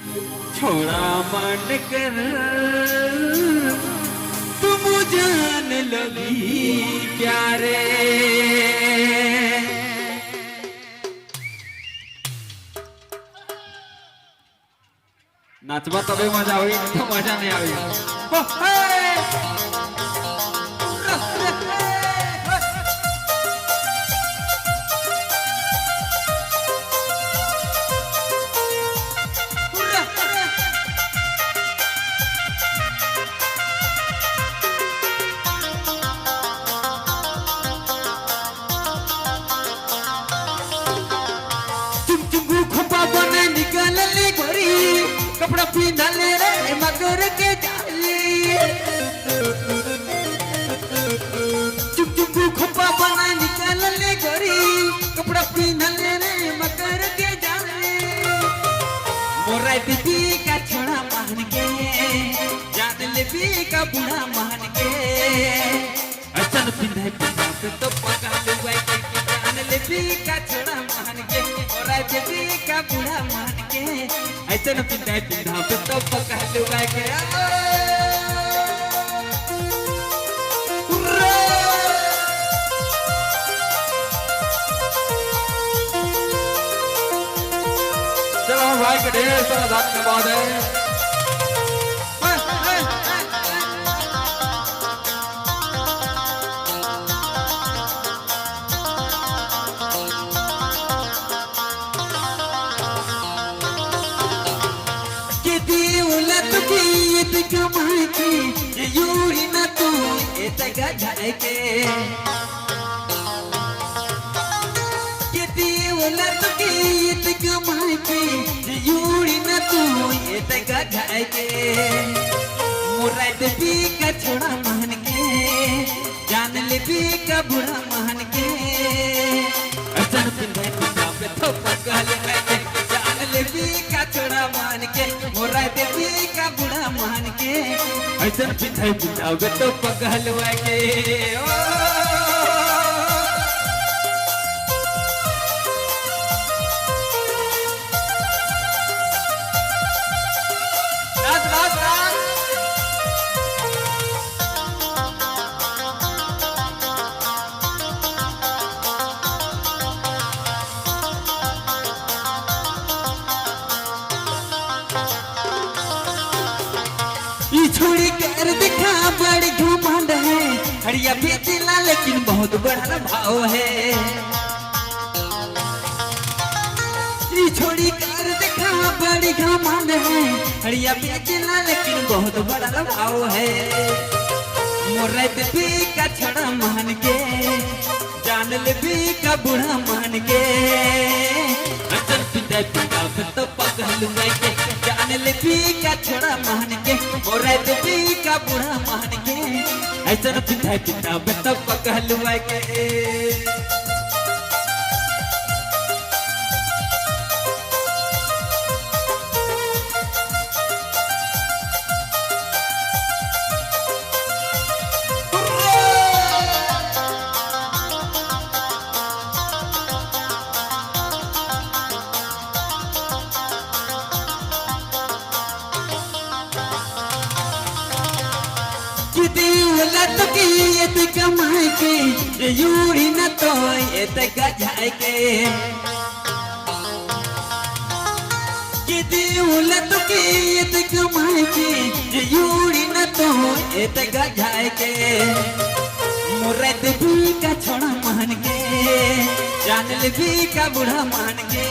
छोड़ा मन कर तुम जान लगी प्यारे। नाचवा तबे मजा आई, तो मजा नहीं आई। निकल ले गोरी कपड़ा पीना ले रे मगर के जाली चुप चुप खोपा बना निकल ले गोरी कपड़ा पीना ले रे मगर के जाली। मोरा दीदी का छोड़ा मान के जान ले भी का बुढ़ा मान के अचन पिंधे पिंधे तो पका लुआई के जान ले भी का छोड़ा मान के मोरा दीदी का बुढ़ा मान के ऐसन पिंधे पिंधे तो पका लुआई के। चलो भाई के ढेर सारा धन्यवाद है। कमाई की यूरी न तू एतगा जाके किती उलट की इत कमाई की यूरी न तू एतगा जाके। मोरा दे का छोड़ा मान के जान ले भी का बुढ़ा मान के असन पिंधे पिंधे तो पकल के जान ले भी का छोड़ा मान के मोरा दे का बुढ़ा मान के ऐसा पिंधे पिंधे तो पकलवा के। छोड़ी कर दिखा बड़ी घमंड है हरिया बेचना लेकिन बहुत बड़ा भाव है। छोड़ी कर दिखा बड़ी घमंड है हरिया बेचना लेकिन बहुत बड़ा भाव है। मोरा दे का छोड़ा मान के जान ले भी का बुढ़ा मान के अचल पिंधे पिंधे तो पकड़ के जान ले भी का छोड़ा मान के मोरा दे का बुढ़ा मान के ऐसा पिंधे पिंधे तो पकड़ के। उलट की ये कमाई की यूरी न तो ये गजाए के किती उलट की ये कमाई की यूरी न तो ये गजाए के। मोरा भी का छोड़ा मान के जान ले भी का बुढ़ा मान के।